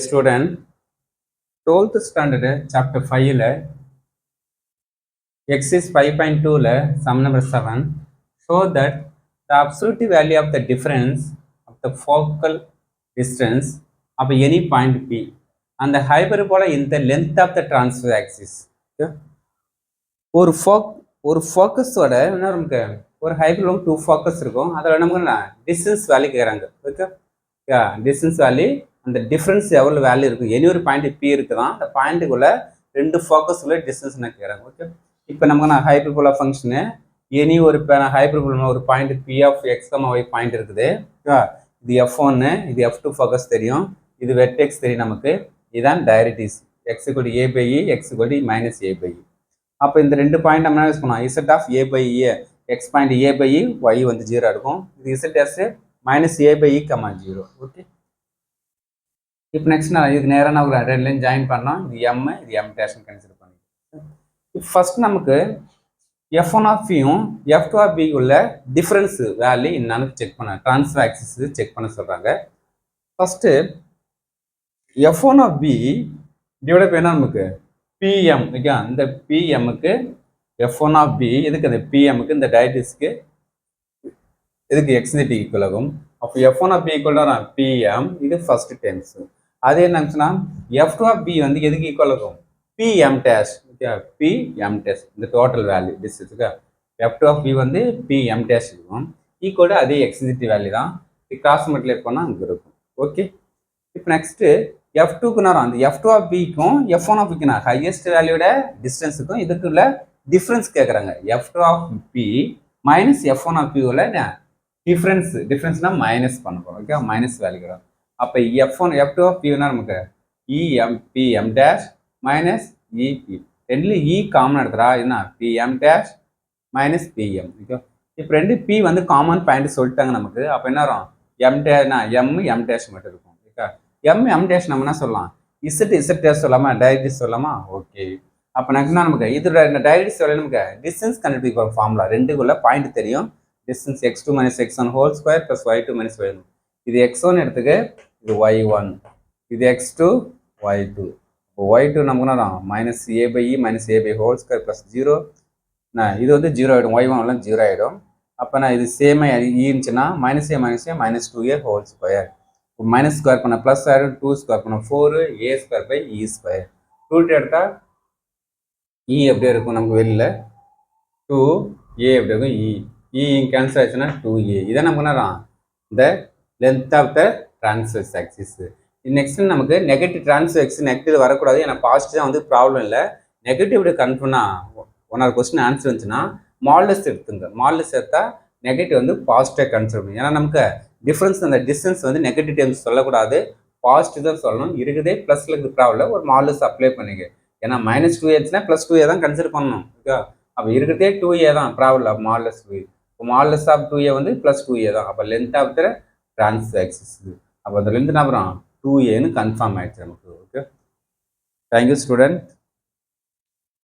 Student, 12th standard chapter 5 exercise 5.2 sum number 7 show that the absolute value of the difference of the focal distance of any point P and the hyperbola in the length of the transverse axis. Okay? ஒரு ஃபோக்கஸோட என்ன நமக்கு ஒரு hyperbola two focus இருக்கும். அதில் நமக்கு distance value கேட்குறாங்க. Okay, distance value அந்த difference எவ்வளோ வேல்யூ இருக்கும். எனி ஒரு பாயிண்ட் பி இருக்குதான், அந்த பாயிண்ட்டுக்குள்ள ரெண்டு ஃபோக்கஸ் உள்ள டிஸ்டன்ஸ் என்ன கேட்குறாங்க. ஓகே, இப்போ நமக்கு ஹைப்பர்போலா ஃபங்க்ஷனு எனி ஒரு ஹைப்பர்போலா ஒரு point P of x y point இருக்குது. இது F1, இது F2 ஃபோக்கஸ் தெரியும், இது வெர்டெக்ஸ் தெரியும் நமக்கு. இதுதான் directrix x equal a by e, x equal minus a by e. அப்போ இந்த ரெண்டு பாயிண்ட் நம்ம என்ன யூஸ் பண்ணலாம், z of a by a, x point a by e, y வந்து 0 இருக்கும். இது z s minus a by e comma 0. Okay, இப்போ நெக்ஸ்ட் நான் இதுக்கு நேராக நான் ஒரு ரெண்டு லைன் ஜாயின் பண்ணோம். இது எம், இது எம் டேஷன் கன்சிடர் பண்ணி. இப்போ ஃபர்ஸ்ட் நமக்கு F1 ஆஃப் பியும் F2 ஆஃப் பி உள்ள டிஃப்ரென்ஸ் வேல்யூ என்னன்னு செக் பண்ண, ட்ரான்ஸ்ஃபர் ஆக்சிஸ் செக் பண்ண சொல்கிறாங்க. First F1 of B divide பண்ணா நமக்கு பிஎம். ஓகே, இந்த பிஎம்முக்கு F1 ஆஃப் பி இதுக்கு அந்த பிஎம்முக்கு இந்த டைரக்ட்ரிக்ஸ்க்கு இதுக்கு எக்ஸ்னிட்டி ஈக்குவல் ஆகும். அப்போ F1 of P equal PM, இது ஃபர்ஸ்ட் டென்ஸ். அது என்னச்சுன்னா F2 ஆஃப் பி வந்து எதுக்கு ஈக்குவல் ஆகும், PM dash. Okay, PM dash இந்த டோட்டல் வேல்யூ டிஸ்டன்ஸுக்கு F2 ஆஃப் பி வந்து பிஎம் டேஷ் இருக்கும். ஈக்குவல் அதே எக்ஸ்னிட்டி வேல்யூ தான். இது கிராஸ் மல்டிப்ளை பண்ணால் அங்கே இருக்கும். ஓகே, இப்போ நெக்ஸ்ட்டு F2க்கு நேரம் அந்த F2 ஆஃப் பிக்கும் F1 ஆஃப் பிக்கு ஹையஸ்ட் வேல்யூட டிஸ்டன்ஸுக்கும் இதுக்குள்ள டிஃப்ரென்ஸ் கேட்குறாங்க. F2 of P minus F1 of P உள்ள டிஃப்ரென்ஸ்னா மைனஸ் பண்ண போகிறோம். Okay, minus value. அப்போ F2 ஆஃப் பின்னா நமக்கு பிஎம் டேஷ் மைனஸ் இபி, ரெண்டுல இ காமன் எடுத்துறா என்ன PM dash minus PM. Okay, இப்போ ரெண்டு பி வந்து காமன் பாயிண்ட் சொல்லிட்டாங்க நமக்கு. அப்போ என்ன வரும், எம் டேஷ் மட்டும் இருக்கும். ஓகே, எம் டேஷ் நம்ம என்ன சொல்லலாம், இசட் டேஷ் சொல்லாமா, டைரக்ட்ரிக்ஸ் சொல்லாமா. ஓகே, அப்போ நெக்ஸ்ட் நமக்கு இதோட டைரக்ட்ரிக்ஸ் சொல்ல நமக்கு டிஸ்டன்ஸ் கண்டுபிடிக்க ஃபார்முலா ரெண்டுக்குள்ள பாயிண்ட் தெரியும். Distance x2 minus x1 whole square plus y2 minus y1. இது x1 எடுத்துக்கு, இது y1, இது x2 y2. இப்போ y2 நமக்கு என்ன minus a by e minus a by whole square plus 0. இது வந்து 0 ஆகிடும், y1 எல்லாம் 0 ஆகிடும். அப்போ நான் இது சேமே இருந்துச்சுன்னா minus a minus 2a whole square. Minus square பண்ண ப்ளஸ் ஆகிடும், 2 ஸ்கொயர் பண்ண 4a square by E square. 2 எடுத்தால் இ எப்படி இருக்கும் நமக்கு வெளியில் 2a எப்படி இருக்கும், இ கேன்சல் ஆச்சுன்னா 2a. இதை நமக்கு என்ன இந்த length of the transverse axis. Next நமக்கு நெகட்டிவ் டிரான்ஸ்வர்ஸ் ஆக்சிஸ் நெகட்டிவ் வரக்கூடாது, ஏன்னா பாசிட்டிவ் தான் வந்து ப்ராப்ளம் இல்லை. நெகட்டிவ் இப்படி கன்ஃபார்ம்னா ஒன்னாவது கொஸ்டின் ஆன்சர் வந்துச்சுன்னா மாடலஸ் எடுத்துங்க. மாடலஸ் எடுத்தா நெகட்டிவ் வந்து பாசிட்டிவ் கன்சிடர் பண்ணும். ஏன்னா நமக்கு டிஃப்ரென்ஸ் அந்த டிஸ்டன்ஸ் வந்து நெகட்டிவ் டேர்ம்ஸ் சொல்லக்கூடாது, பாசிட்டிவ் தான் சொல்லணும். இருக்குதே ப்ளஸ்ல இருக்கு ப்ராப்ளம், ஒரு மாடலஸ் அப்ளை பண்ணிக்க. ஏன்னா மைனஸ் 2a ப்ளஸ் 2a தான் கன்சிடர் பண்ணணும். ஓகே, அப்போ இருக்கிறதே 2a தான் ப்ராப்ளம் மாடலஸ் 2a. இப்போ மாடலஸ் ஆஃப் 2a வந்து ப்ளஸ் 2a தான். அப்போ length of the transverse axis, அப்போ அந்த லென்த் அப்புறம் 2aன்னு கன்ஃபார்ம் ஆயிடுச்சு நமக்கு. Okay, thank you student.